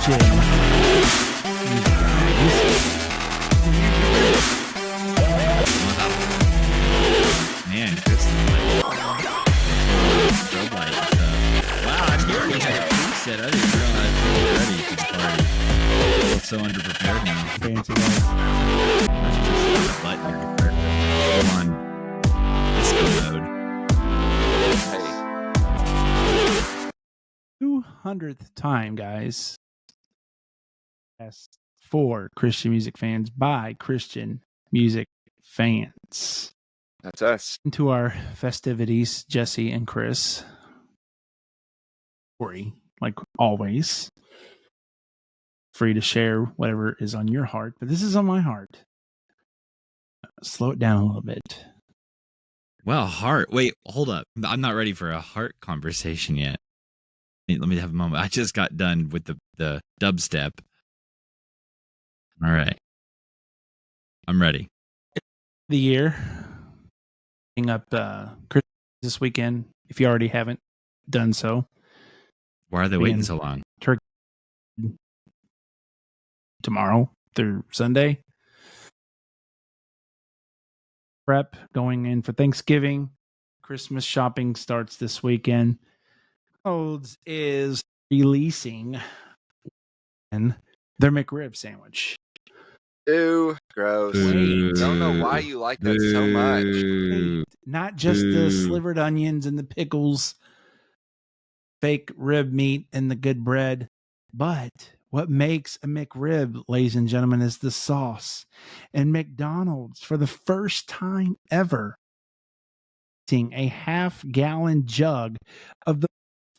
Christian. Man, Chris. Wow, I hear we had a preset. I didn't realize we were ready for the party. I feel so underprepared now. Fancy guys. That's just a button. Full on disco mode. 200th time, guys. Yes, for Christian music fans by Christian music fans. That's us. Into our festivities, Jesse and Chris. Corey, like always, free to share whatever is on your heart, but this is on my heart. Slow it down a little bit. Well, heart. Wait, hold up. I'm not ready for a heart conversation yet. Let me have a moment. I just got done with the dubstep. All right. I'm ready. The year. Picking up Christmas this weekend, if you already haven't done so. Why are they waiting so long? Turkey tomorrow through Sunday. Prep going in for Thanksgiving. Christmas shopping starts this weekend. McDonald's is releasing their McRib sandwich. Ew, gross. Boo. Don't know why you like that so much. Not just the slivered onions and the pickles, fake rib meat and the good bread, but what makes a McRib, ladies and gentlemen, is the sauce. And McDonald's, for the first time ever, seeing a half-gallon jug of the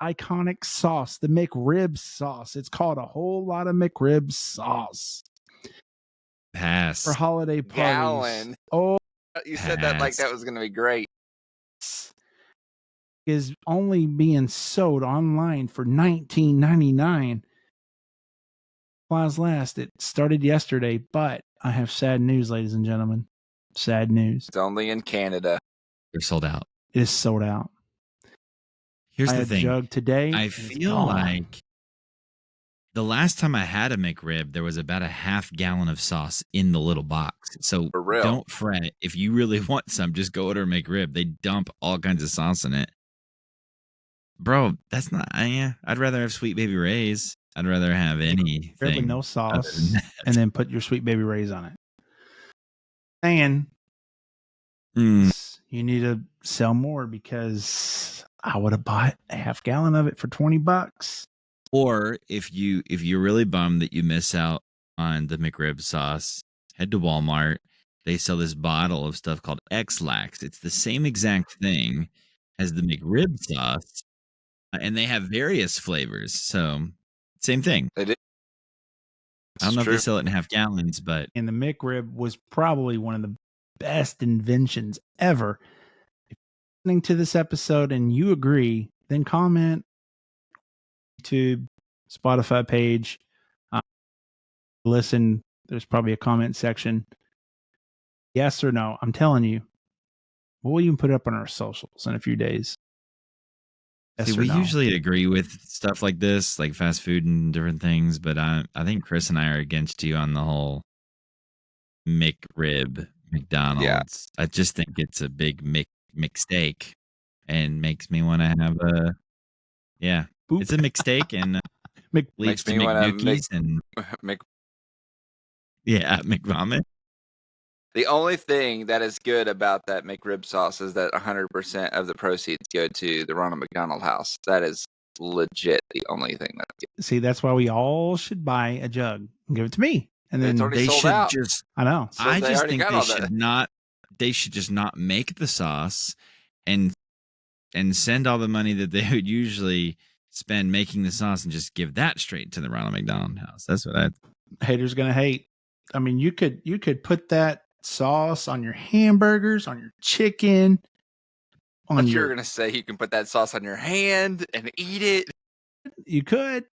iconic sauce, the McRib sauce. It's called a whole lot of McRib sauce. Pass. For holiday parties. Gallon. Oh, You said that like that was going to be great. is only being sold online for $19.99. Supplies last. It started yesterday, but I have sad news, ladies and gentlemen. Sad news. It's only in Canada. They're sold out. It is sold out. Here's I the had thing. jug today. I feel like the last time I had a McRib, there was about a half gallon of sauce in the little box. So For real. don't fret. If you really want some, just go order a McRib. They dump all kinds of sauce in it. Bro, that's not. I'd rather have Sweet Baby Ray's. I'd rather have anything with no other sauce than that. and then put your Sweet Baby Ray's on it. And you need to sell more because I would have bought a half gallon of it for $20. Or if you're really bummed that you miss out on the McRib sauce, head to Walmart. They sell this bottle of stuff called X-Lax. It's the same exact thing as the McRib sauce, and they have various flavors. So same thing. They did. I don't know true. if they sell it in half gallons, but And the McRib was probably one of the best inventions ever. If you're listening to this episode and you agree, then comment. YouTube, Spotify page. Listen, there's probably a comment section. Yes or no? I'm telling you, we'll even put it up on our socials in a few days. Yes see, or we no? usually agree with stuff like this, like fast food and different things. But I think Chris and I are against you on the whole McRib McDonald's. Yeah. I just think it's a big mistake and makes me want to have a Boop. It's a mistake and Mc- leads to me wanna McNookies and McVomit. The only thing that is good about that McRib sauce is that 100% of the proceeds go to the Ronald McDonald House. That is legit the only thing that's good. See, that's why we all should buy a jug and give it to me. And then It's already They sold should out. just I know. So I they just already think got they all should that. not they should just not make the sauce and send all the money that they would usually spend making the sauce and just give that straight to the Ronald McDonald House. That's what I Haters gonna hate. I mean, you could put that sauce on your hamburgers, on your chicken, on But your. you're going to say you can put that sauce on your hand and eat it. You could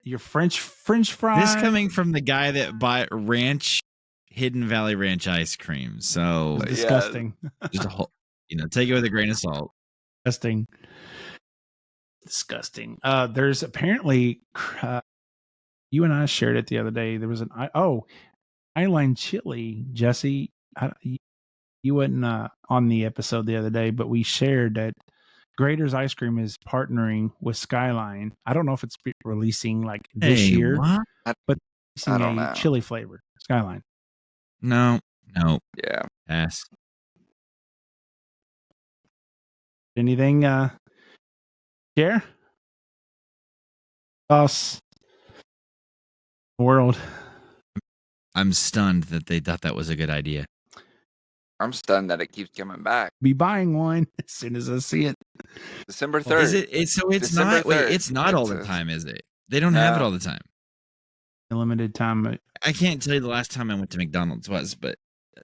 your French fries. This coming from the guy that bought ranch Hidden Valley Ranch ice cream. So It's disgusting. just a whole, take it with a grain of salt. Disgusting. There's apparently You and I shared it the other day. There was Eyeline chili, Jesse. You wasn't on the episode the other day, but we shared that Grader's Ice Cream is partnering with Skyline. I don't know if it's releasing like this year, what? but I don't releasing a know. chili flavor. Skyline. No. Yeah. Pass. Anything, share? Us. World. I'm stunned that they thought that was a good idea. I'm stunned that it keeps coming back. Be buying one as soon as I see it. December 3rd. Is it? So it's December not. Wait, 3rd. it's not all the time, is it? They don't have it all the time. A limited time. I can't tell you the last time I went to McDonald's was, but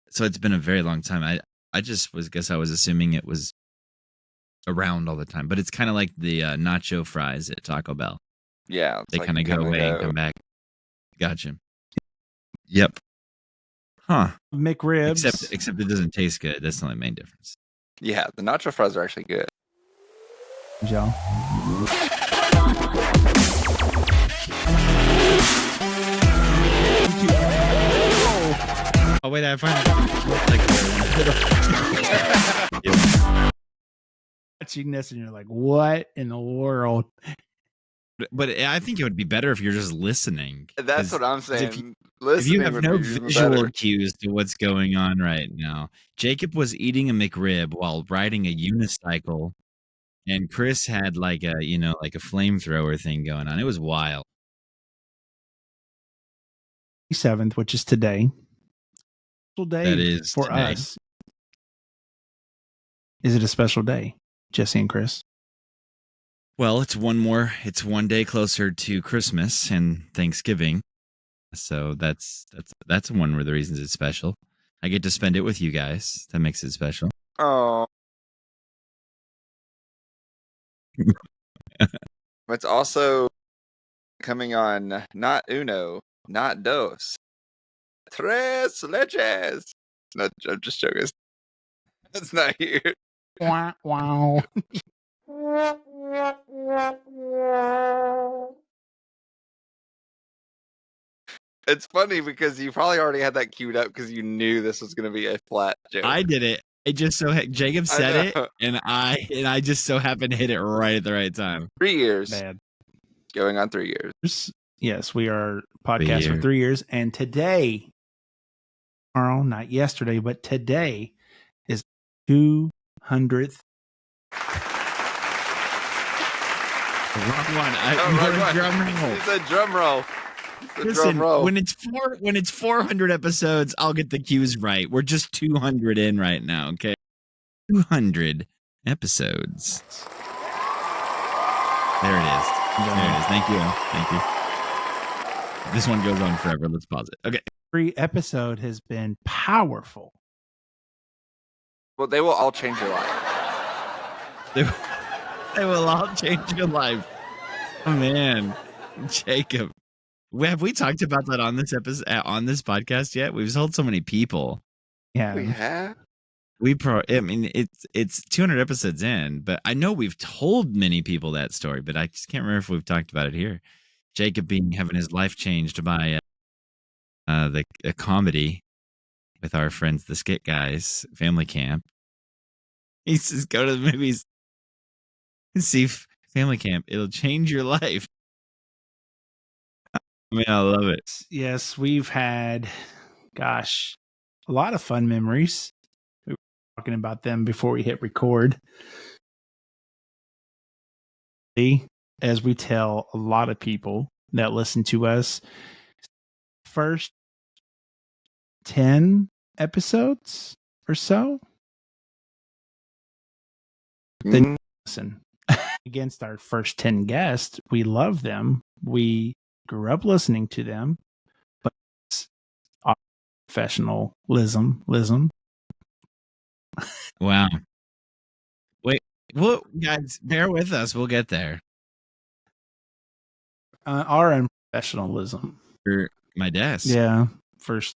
so it's been a very long time. I just guess I was assuming it was around all the time, but it's kind of like the nacho fries at Taco Bell. Yeah. They kind of go away and come back. Gotcha. Yep. Huh. McRibs. Except it doesn't taste good. That's the only main difference. Yeah, the nacho fries are actually good. Joe. Oh wait, I find Watching this and you're like, what in the world? But I think it would be better if you're just listening. That's what I'm saying. If you have no visual visual cues to what's going on right now, Jacob was eating a McRib while riding a unicycle, and Chris had like a flamethrower thing going on. It was wild. 7th, which is today. Special day That is for today. us. Is it a special day, Jesse and Chris? Well, it's one day closer to Christmas and Thanksgiving. So that's one of the reasons it's special. I get to spend it with you guys. That makes it special. Oh. It's also coming on not uno, not dos, tres leches. No, I'm just joking. It's not here. Wow. It's funny because you probably already had that queued up because you knew this was going to be a flat joke. I did it. It just so Jacob said it, and I just so happened to hit it right at the right time. 3 years. Bad. Going on 3 years. Yes, we are podcast for 3 years, and today, tomorrow, not yesterday, but today is 200th. Wrong one. Drum roll. It's a drum roll. Listen, when it's 400 episodes, I'll get the cues right. We're just 200 in right now, okay? 200 episodes. There it is. Thank you. This one goes on forever. Let's pause it. Okay. Every episode has been powerful. Well, they will all change your life. They will all change your life. Oh man, Jacob. Have we talked about that on this episode on this podcast yet? We've told so many people. Yeah, we have. I mean, it's 200 episodes in, but I know we've told many people that story, but I just can't remember if we've talked about it here. Jacob having his life changed by the comedy with our friends, the Skit Guys, family camp. He says, "Go to the movies, see family camp. It'll change your life." I mean, I love it. Yes, we've had, a lot of fun memories. We were talking about them before we hit record. As we tell a lot of people that listen to us, first 10 episodes or so, then listen. Against our first 10 guests, we love them. We grew up listening to them, but it's professionalism. Wow. Wait, well, guys, bear with us. We'll get there. Our unprofessionalism. For my desk. Yeah. First,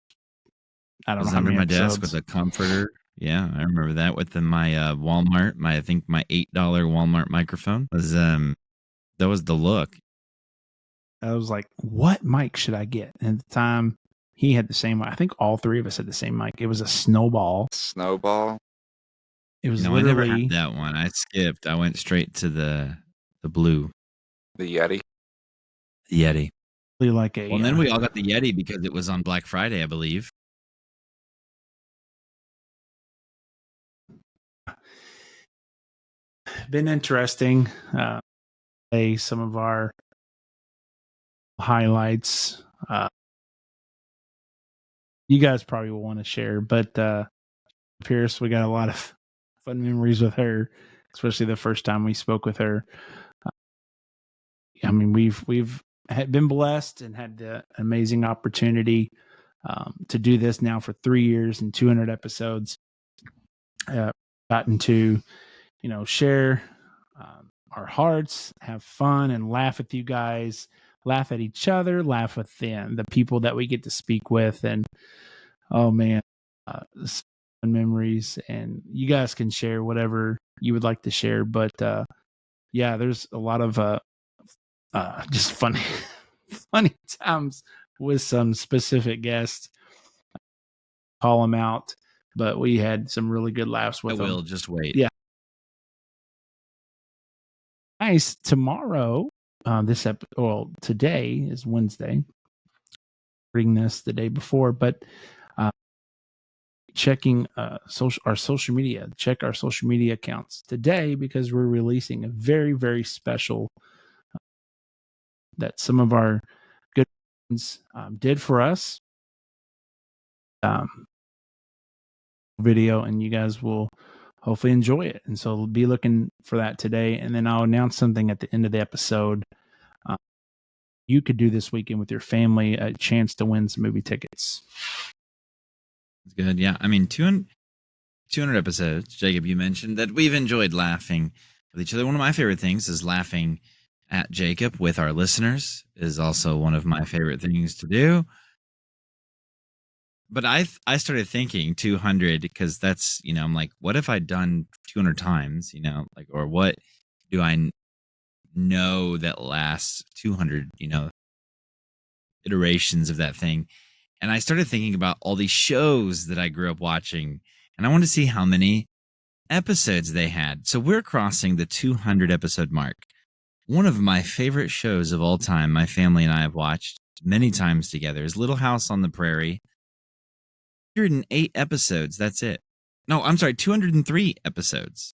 I don't know how under many my episodes. desk with a comforter. Yeah, I remember that with my Walmart. I think my $8 Walmart microphone was that was the look. I was like, what mic should I get? And at the time, he had the same. I think all three of us had the same mic. It was a Snowball. Snowball. It was I never literally had that one. I skipped. I went straight to the blue The Yeti. Yeti. like a. Well, and then we all got the Yeti because it was on Black Friday, I believe. Been interesting. Some of our highlights. You guys probably will want to share, but Pierce, we got a lot of fun memories with her, especially the first time we spoke with her. I mean, we've been blessed and had the amazing opportunity to do this now for 3 years and 200 episodes. Gotten to, share our hearts, have fun, and laugh with you guys, laugh at each other, laugh with the people that we get to speak with, and oh man, fun memories. And you guys can share whatever you would like to share, but yeah, there's a lot of just funny times with some specific guests. Call them out, but we had some really good laughs with them. I will just wait. Yeah. Nice. Tomorrow, today is Wednesday. Bring this the day before, but checking our social media. Check our social media accounts today because we're releasing a very, very special that some of our good friends did for us. Video, and you guys will hopefully enjoy it. And so be looking for that today. And then I'll announce something at the end of the episode. You could do this weekend with your family, a chance to win some movie tickets. Good. Yeah. I mean, 200 episodes. Jacob, you mentioned that we've enjoyed laughing with each other. One of my favorite things is laughing at Jacob with our listeners is also one of my favorite things to do. But I started thinking 200 because that's, I'm like, what if I'd done 200 times, or what do I know that lasts 200, iterations of that thing. And I started thinking about all these shows that I grew up watching, and I wanted to see how many episodes they had. So we're crossing the 200 episode mark. One of my favorite shows of all time, my family and I have watched many times together, is Little House on the Prairie. 208 episodes. That's it. No, I'm sorry, 203 episodes.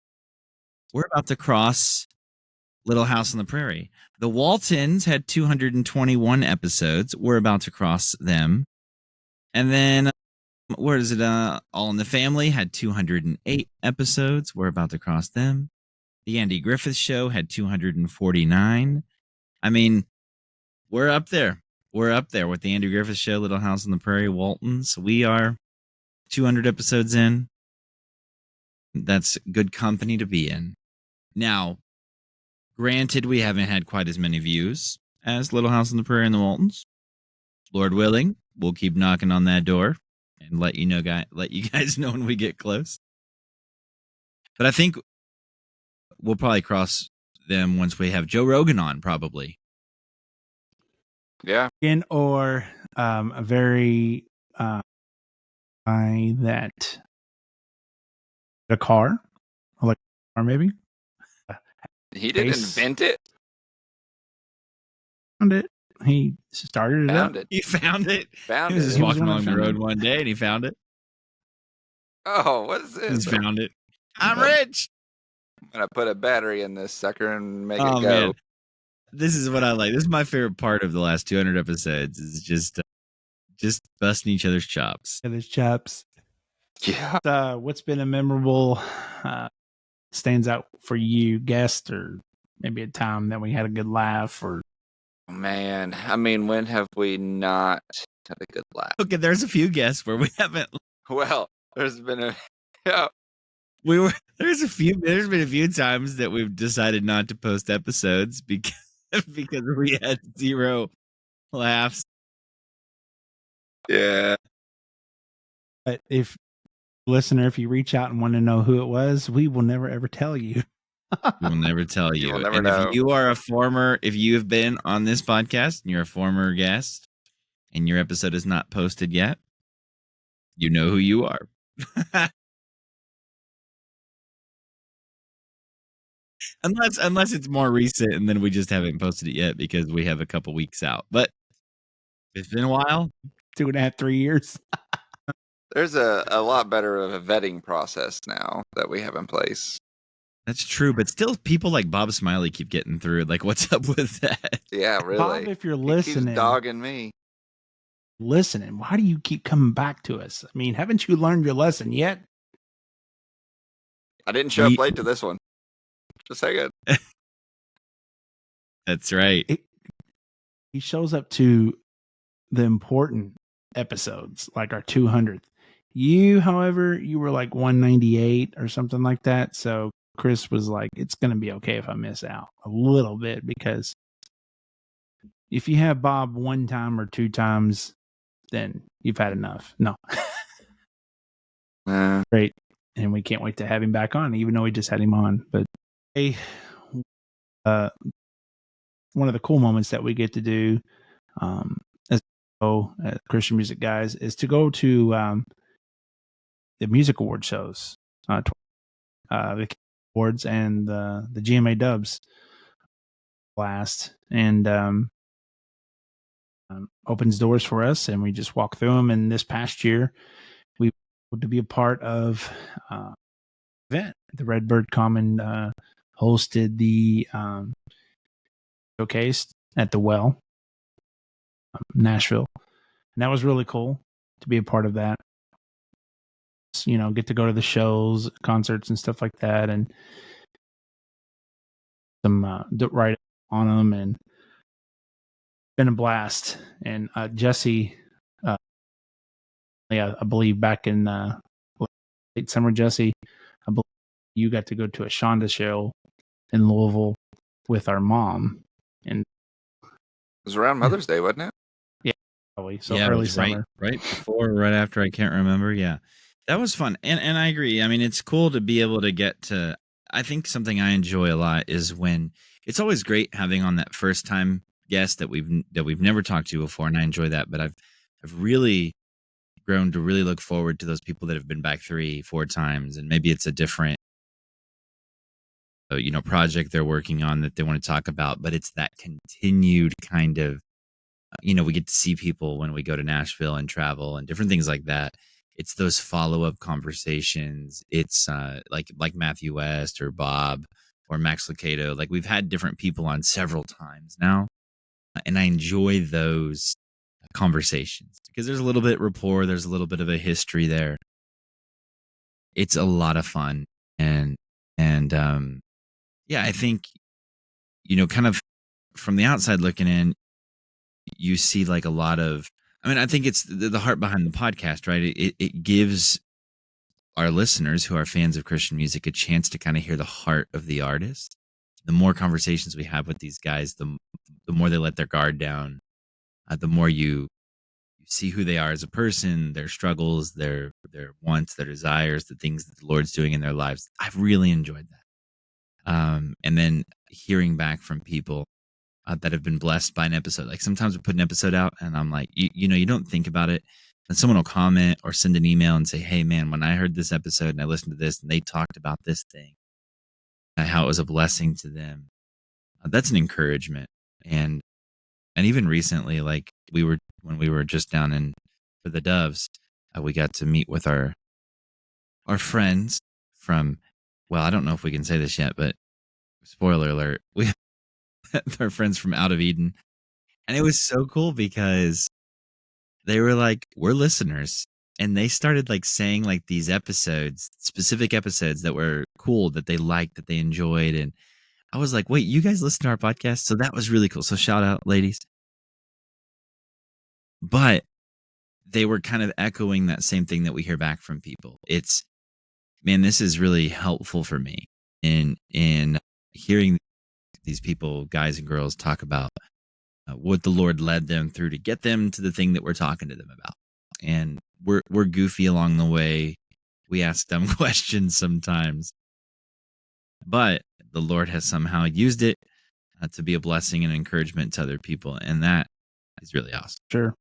We're about to cross Little House on the Prairie. The Waltons had 221 episodes. We're about to cross them. And then, where is it? All in the Family had 208 episodes. We're about to cross them. The Andy Griffith Show had 249. I mean, we're up there. We're up there with the Andy Griffith Show, Little House on the Prairie, Waltons. We are 200 episodes in. That's good company to be in. Now, granted, we haven't had quite as many views as Little House on the Prairie and the Waltons. Lord willing, we'll keep knocking on that door and let you guys know when we get close. But I think we'll probably cross them once we have Joe Rogan on, probably. Yeah. Or a very guy that a car, like a car maybe. He didn't invent it. Found it. He started it up. He found it. Found he was it. just walking along the road one day and he found it. Oh, what is this? He just found it. I'm rich. I'm gonna put a battery in this sucker and make it go. Man. This is what I like. This is my favorite part of the last 200 episodes. Is just busting each other's chops. Yeah. What's been a memorable stands out for you, guest, or maybe a time that we had a good laugh? Or man, I mean, when have we not had a good laugh? Okay, there's a few guests where we haven't. Well, there's been There's been a few times that we've decided not to post episodes because we had zero laughs. Yeah. But if you reach out and want to know who it was, we will never ever tell you. We will never tell you. You will never And know. if you have been on this podcast and you're a former guest and your episode is not posted yet, you know who you are. Unless it's more recent and then we just haven't posted it yet because we have a couple weeks out. But it's been a while. 2.5, 3 years. There's a lot better of a vetting process now that we have in place. That's true, but still people like Bob Smiley keep getting through. Like, what's up with that? Yeah, really. Bob, if you're He listening, keeps dogging me. Why do you keep coming back to us? I mean, haven't you learned your lesson yet? I didn't show up late to this one. Just saying. That's right. He shows up to the important episodes, like our 200th. You, however, you were like 198 or something like that. So Chris was like, it's going to be okay if I miss out a little bit, because if you have Bob one time or two times, then you've had enough. No. Great. And we can't wait to have him back on, even though we just had him on. But one of the cool moments that we get to do as Christian music guys is to go to the music award shows, the awards and the GMA Dubs blast, and opens doors for us, and we just walk through them. And this past year, we were to be a part of event. The Redbird Common hosted the showcase at the Well, Nashville, and that was really cool to be a part of that. You know, get to go to the shows, concerts, and stuff like that, and some right on them, and been a blast. And Jesse, I believe back in late summer, Jesse, I believe you got to go to a Shonda show in Louisville with our mom, and it was around Mother's Day, wasn't it? Yeah, probably. So yeah, early summer, right before, right after. I can't remember. Yeah, that was fun, and I agree. I mean, it's cool to be able to get to. I think something I enjoy a lot is when it's always great having on that first time guest that we've never talked to before, and I enjoy that. But I've really grown to really look forward to those people that have been back 3-4 times, and maybe it's a different project they're working on that they want to talk about, but it's that continued kind of we get to see people when we go to Nashville and travel and different things like that. It's those follow-up conversations. It's like Matthew West or Bob or Max Lucado. Like, we've had different people on several times now, and I enjoy those conversations because there's a little bit rapport, there's a little bit of a history there. It's a lot of fun, and I think kind of from the outside looking in, you see like a lot of. I mean, I think it's the heart behind the podcast, right? It gives our listeners who are fans of Christian music a chance to kind of hear the heart of the artist. The more conversations we have with these guys, the more they let their guard down, the more you see who they are as a person, their struggles, their wants, their desires, the things that the Lord's doing in their lives. I've really enjoyed that. And then hearing back from people that have been blessed by an episode. Like, sometimes we put an episode out and I'm like, you don't think about it. And someone will comment or send an email and say, hey man, when I heard this episode and I listened to this and they talked about this thing, how it was a blessing to them. That's an encouragement. And even recently, like when we were just down in for the Doves, we got to meet with our friends from, well, I don't know if we can say this yet, but spoiler alert, we our friends from Out of Eden. And it was so cool because they were like, we're listeners. And they started like saying like these episodes, specific episodes that were cool, that they liked, that they enjoyed. And I was like, wait, you guys listen to our podcast? So that was really cool. So shout out, ladies. But they were kind of echoing that same thing that we hear back from people. It's, man, this is really helpful for me in hearing these people, guys and girls, talk about what the Lord led them through to get them to the thing that we're talking to them about. And we're goofy along the way. We ask dumb questions sometimes. but the Lord has somehow used it to be a blessing and encouragement to other people, and that is really awesome. Sure.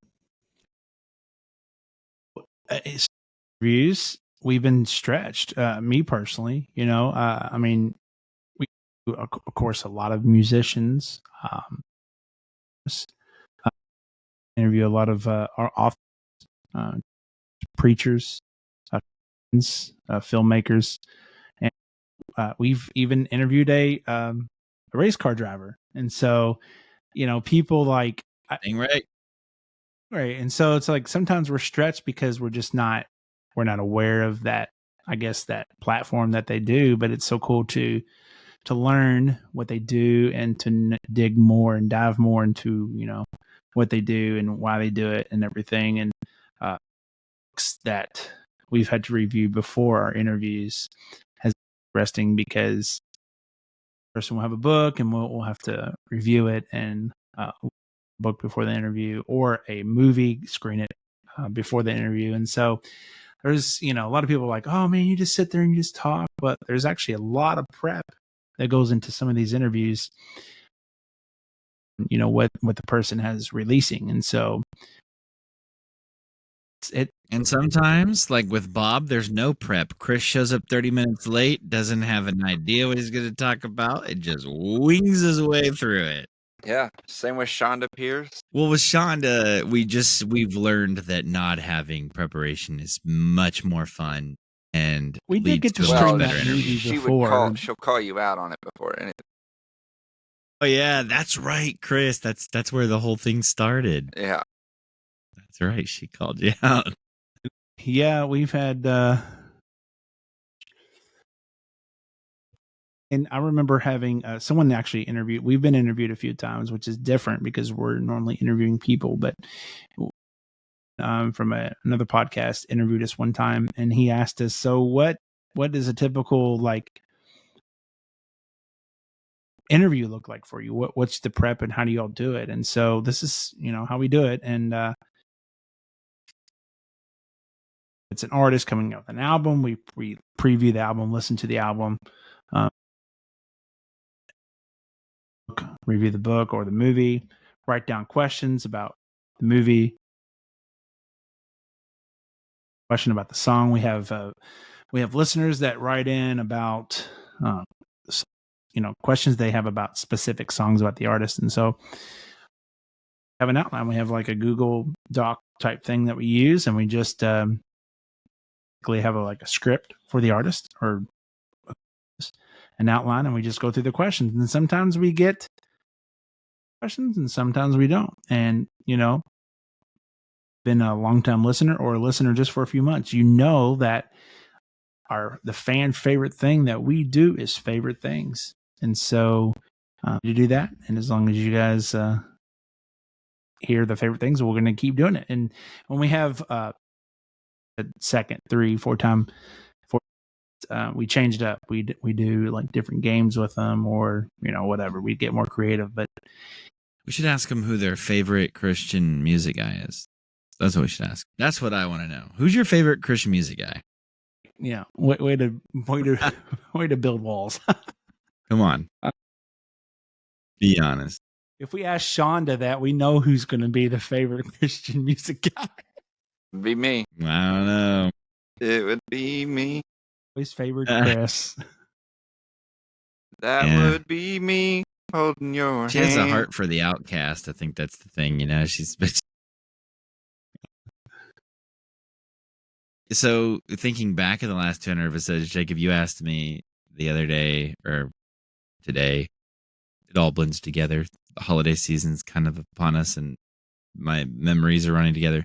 Reviews, we've been stretched. Me personally, I mean, we, of course, a lot of musicians interview a lot of our preachers, filmmakers, and we've even interviewed a race car driver. And so, people like, Right. Right. And so it's like sometimes we're stretched because we're not aware of that, I guess, that platform that they do. But it's so cool to learn what they do and to dig more and dive more into, what they do and why they do it and everything. And books that we've had to review before our interviews has been interesting because the person will have a book and we'll have to review it and book before the interview, or a movie, screen it before the interview. And so there's, a lot of people are like, oh man, you just sit there and you just talk. But there's actually a lot of prep that goes into some of these interviews, what the person has releasing. And so and sometimes, like with Bob, there's no prep. Chris shows up 30 minutes late, doesn't have an idea what he's going to talk about. It just wings his way through it. Yeah, same with Shonda Pierce. Well, with Shonda, we've learned that not having preparation is much more fun, and we did get to stream that movie before. She'll call you out on it before anything. Oh yeah, that's right, Chris. That's where the whole thing started. Yeah, that's right. She called you out. Yeah, we've had. And I remember having someone actually interviewed. We've been interviewed a few times, which is different because we're normally interviewing people. But from another podcast, interviewed us one time, and he asked us, "So what is a typical interview look like for you? What's the prep, and how do you all do it?" And so this is how we do it. And it's an artist coming out with an album. We preview the album, listen to the album. Review the book or the movie, write down questions about the movie, question about the song. We have listeners that write in about questions they have about specific songs about the artist. And so have an outline. We have like a Google Doc type thing that we use, and we just have a script for the artist or an outline, and we just go through the questions. And sometimes we get questions and sometimes we don't. And been a long-time listener or a listener just for a few months, that the fan favorite thing that we do is favorite things. And so to do that, and as long as you guys hear the favorite things, we're going to keep doing it. And when we have a second, 3, 4 time, we changed up. We do like different games with them, or whatever. We get more creative. But we should ask them who their favorite Christian music guy is. That's what we should ask. That's what I want to know. Who's your favorite Christian music guy? Yeah, way to build walls. Come on, be honest. If we ask Shonda that, we know who's going to be the favorite Christian music guy. Be me. I don't know. It would be me. His favorite Chris. That would be me holding your She hand. has a heart for the outcast. I think that's the thing. She's. So thinking back at the last 200 episodes, Jacob, you asked me the other day or today, it all blends together. The holiday season's kind of upon us, and my memories are running together.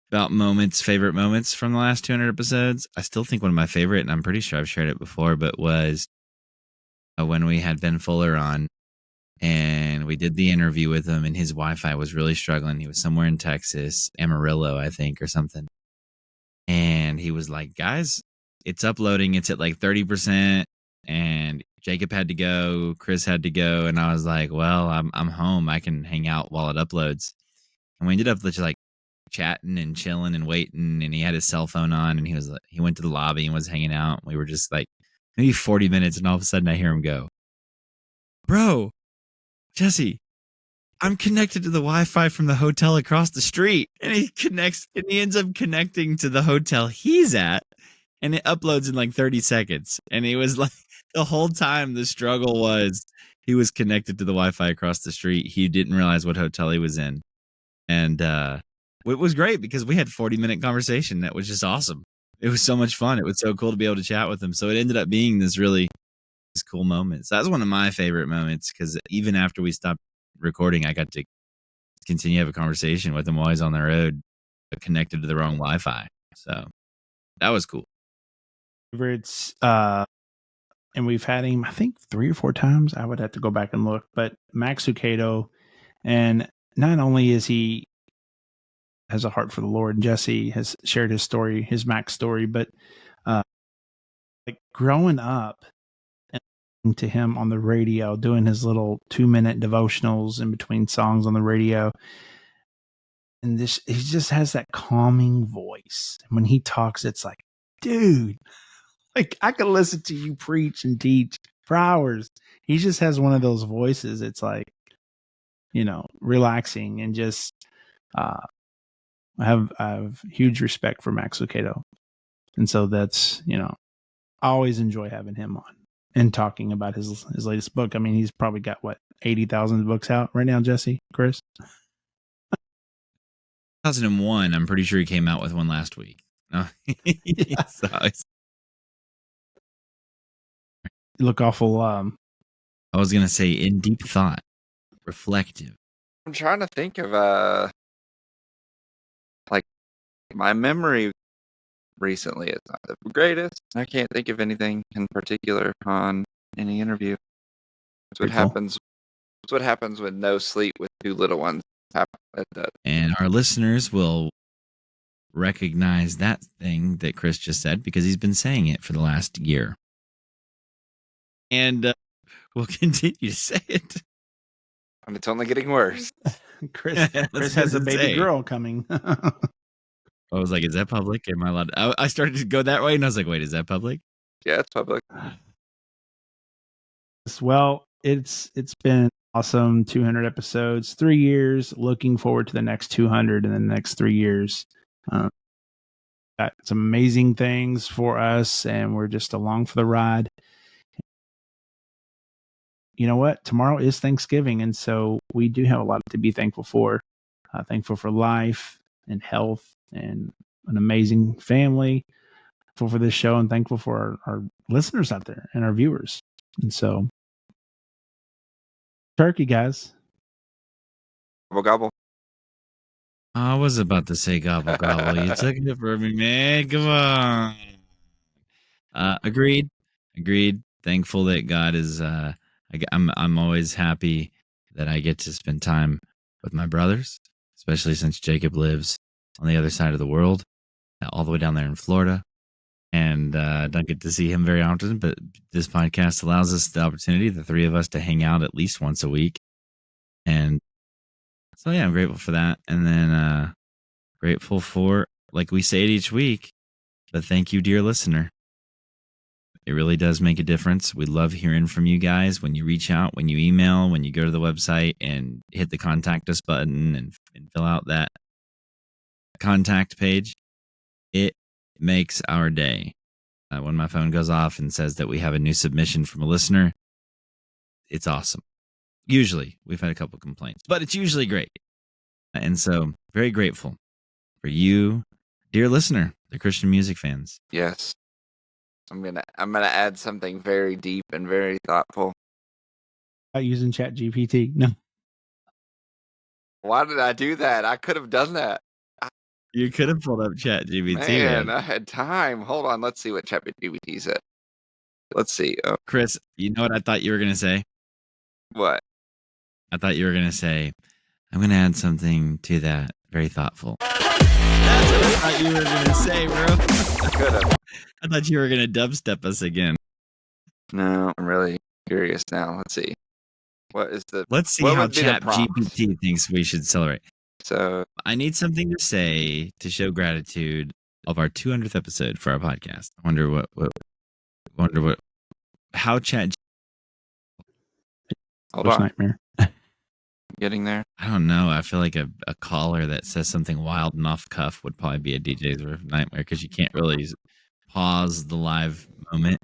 About favorite moments from the last 200 episodes. I still think one of my favorite, and I'm pretty sure I've shared it before, but was when we had Ben Fuller on, and we did the interview with him, and his Wi-Fi was really struggling. He was somewhere in Texas, Amarillo, I think, or something. And he was like, guys, it's uploading. It's at like 30%. And Jacob had to go. Chris had to go. And I was like, well, I'm home. I can hang out while it uploads. And we ended up just like chatting and chilling and waiting. And he had his cell phone on, and he went to the lobby and was hanging out. We were just like maybe 40 minutes, and all of a sudden I hear him go, "Bro, Jesse, I'm connected to the Wi-Fi from the hotel across the street." And he ends up connecting to the hotel he's at, and it uploads in like 30 seconds. And he was like, the whole time the struggle was he was connected to the Wi-Fi across the street. He didn't realize what hotel he was in. And it was great because we had 40-minute conversation. That was just awesome. It was so much fun. It was so cool to be able to chat with him. So it ended up being this cool moment. So that was one of my favorite moments, because even after we stopped recording, I got to continue to have a conversation with him while he's on the road, connected to the wrong Wi-Fi. So that was cool. Favorites, and we've had him, I think, 3 or 4 times. I would have to go back and look, but Max Lucado, and not only is he has a heart for the Lord, and Jesse has shared his story, his Max story, but like growing up and listening to him on the radio, doing his little 2-minute devotionals in between songs on the radio. And he just has that calming voice. When he talks, it's like, dude, like I could listen to you preach and teach for hours. He just has one of those voices. It's like, relaxing, and just I have huge respect for Max Lucado. And so that's, I always enjoy having him on and talking about his latest book. I mean, he's probably got 80,000 books out right now, Jesse, Chris? 2001, I'm pretty sure he came out with one last week. No. Yeah. So You look awful. I was going to say in deep thought, reflective. I'm trying to think of like my memory recently is not the greatest. I can't think of anything in particular on any interview. That's what happens. That's what happens when no sleep with 2 little ones. And our listeners will recognize that thing that Chris just said, because he's been saying it for the last year. And we'll continue to say it. And it's only getting worse. Chris has a baby girl coming. I was like, is that public? Am I allowed? I started to go that way, and I was like, wait, is that public? Yeah, it's public. Well, it's been awesome. 200 episodes, 3 years. Looking forward to the next 200 in the next 3 years. Got some amazing things for us, and we're just along for the ride. You know what? Tomorrow is Thanksgiving, and so we do have a lot to be thankful for. Thankful for life and health and an amazing family. Thankful for this show, and thankful for our listeners out there and our viewers. And so, turkey, guys. Gobble, gobble. I was about to say gobble, gobble. You took it from me, man. Come on. Agreed. Thankful that God is... I'm always happy that I get to spend time with my brothers, especially since Jacob lives on the other side of the world, all the way down there in Florida, and don't get to see him very often. But this podcast allows us the opportunity, the 3 of us, to hang out at least once a week, and so yeah, I'm grateful for that. And then grateful for, like we say it each week, but thank you, dear listener. It really does make a difference. We love hearing from you guys when you reach out, when you email, when you go to the website and hit the contact us button and fill out that contact page. It makes our day. When my phone goes off and says that we have a new submission from a listener, it's awesome. Usually, we've had a couple complaints, but it's usually great. And so, very grateful for you, dear listener, the Christian music fans. Yes. I'm gonna add something very deep and very thoughtful. Not using ChatGPT. No. Why did I do that? I could have done that. You could have pulled up ChatGPT. Man, I had time. Hold on. Let's see what ChatGPT said. Let's see. Chris, you know what I thought you were going to say? What? I thought you were going to say, I'm going to add something to that. Very thoughtful. That's what I thought you were going to say, bro. I could have. I thought you were going to dubstep us again. No, I'm really curious now. Let's see. Let's see how ChatGPT thinks we should celebrate. So I need something to say to show gratitude of our 200th episode for our podcast. I wonder what how chat. Hold Worst on. nightmare. Getting there. I don't know. I feel like a caller that says something wild and off cuff would probably be a DJ's nightmare because you can't really pause the live moment.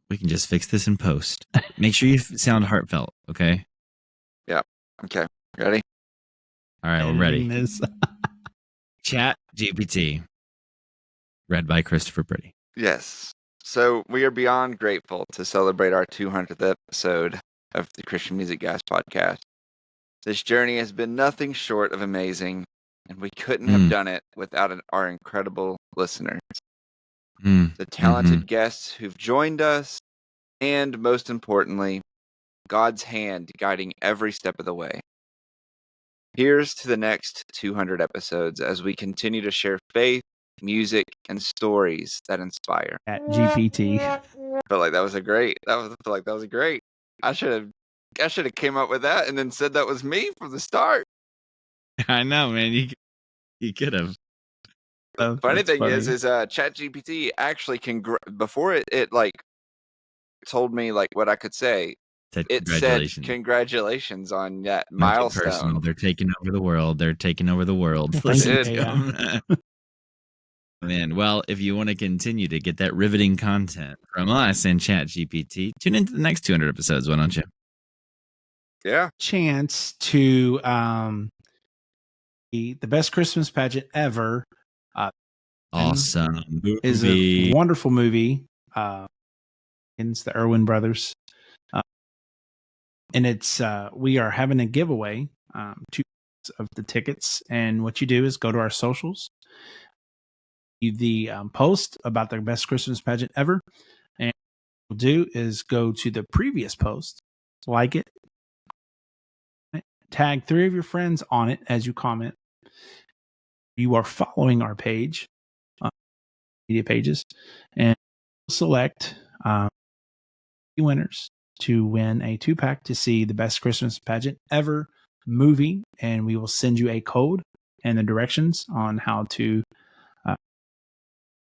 We can just fix this in post. Make sure you sound heartfelt. Okay. Yeah. Okay. Ready? All right, we're Editing ready. this. Chat GPT, read by Christopher Pretty. Yes. So we are beyond grateful to celebrate our 200th episode of the Christian Music Guys podcast. This journey has been nothing short of amazing, and we couldn't have done it without our incredible listeners. The talented guests who've joined us, and most importantly, God's hand guiding every step of the way. Here's to the next 200 episodes as we continue to share faith, music, and stories that inspire. At GPT. I felt like that was great. I should have came up with that and then said that was me from the start. I know, man. You could have. Funny thing is ChatGPT actually before it like told me like what I could say. It said congratulations on that milestone. Personal. They're taking over the world. Listen to them. Man, well, if you want to continue to get that riveting content from us and ChatGPT, tune into the next 200 episodes, why don't you? Yeah. Chance to the best Christmas pageant ever. Awesome movie. Is a wonderful movie. It's the Erwin brothers. And it's we are having a giveaway, 2 of the tickets. And what you do is go to our socials, the post about the best Christmas pageant ever. And what we'll do is go to the previous post, like it, tag 3 of your friends on it as you comment. You are following our page, media pages, and select winners to win a 2-pack to see the best Christmas pageant ever movie. And we will send you a code and the directions on how to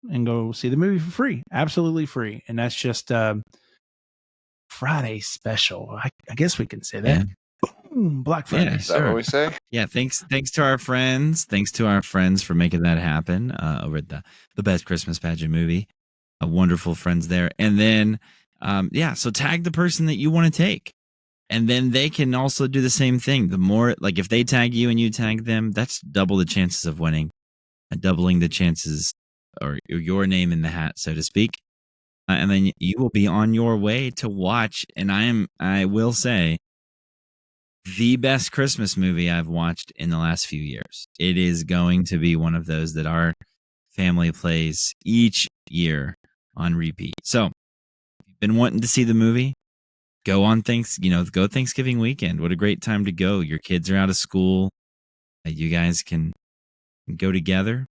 and go see the movie for free, absolutely free. And that's just Friday special. I guess we can say that. Yeah. Boom, Black Friday. Yeah, Is that what we say? Yeah, thanks to our friends. Thanks to our friends for making that happen over at the best Christmas pageant movie. Wonderful friends there. And then so tag the person that you want to take. And then they can also do the same thing. The more, like if they tag you and you tag them, that's double the chances of winning, doubling the chances or your name in the hat, so to speak. And then you will be on your way to watch. And I will say, the best Christmas movie I've watched in the last few years. It is going to be one of those that our family plays each year on repeat. So, if you've been wanting to see the movie, go on go Thanksgiving weekend. What a great time to go. Your kids are out of school. You guys can go together.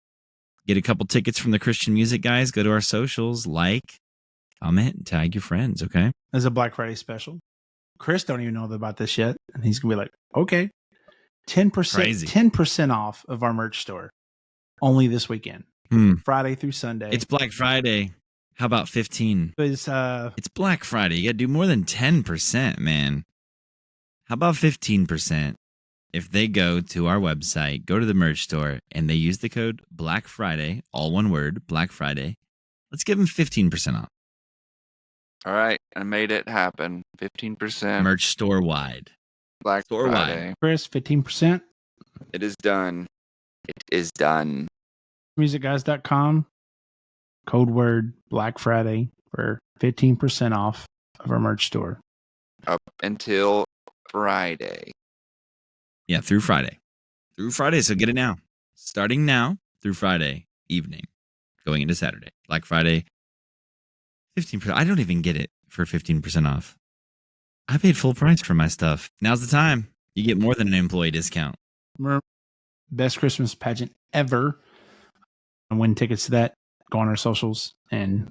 Get a couple tickets from the Christian Music Guys. Go to our socials, like, comment, and tag your friends, okay? There's a Black Friday special. Chris don't even know about this yet. And he's going to be like, okay, 10% off of our merch store. Only this weekend. Friday through Sunday. It's Black Friday. How about 15? It's Black Friday. You got to do more than 10%, man. How about 15%? If they go to our website, go to the merch store, and they use the code Black Friday, all one word, Black Friday, let's give them 15% off. All right, I made it happen. 15%. Merch store wide. Black Friday. Chris, 15%. It is done. It is done. Musicguys.com. Code word Black Friday for 15% off of our merch store. Up until Friday. Yeah, through Friday. Through Friday, so get it now. Starting now through Friday evening. Going into Saturday. Black Friday. 15%. I don't even get it for 15% off. I paid full price for my stuff. Now's the time. You get more than an employee discount. Best Christmas pageant ever. And win tickets to that. Go on our socials and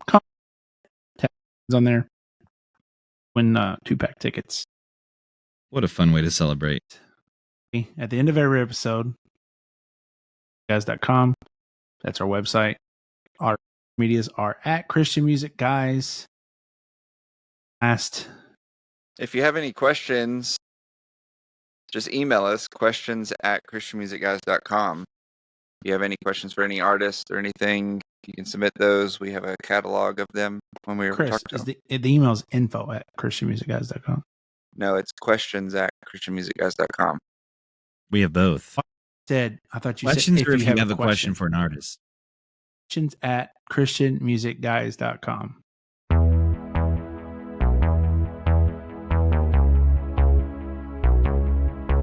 comment on there. Win 2-pack tickets. What a fun way to celebrate. At the end of every episode, guys.com. That's our website. Our Medias are at Christian Music Guys. If you have any questions, just email us, questions@christianmusicguys.com. If you have any questions for any artist or anything, you can submit those. We have a catalog of them when we Chris, talk to is them. the email is info@christianmusicguys.com. No, it's questions@christianmusicguys.com. We have both. I thought you Questions said or if you have a question for an artist. Questions@christianmusicguys.com.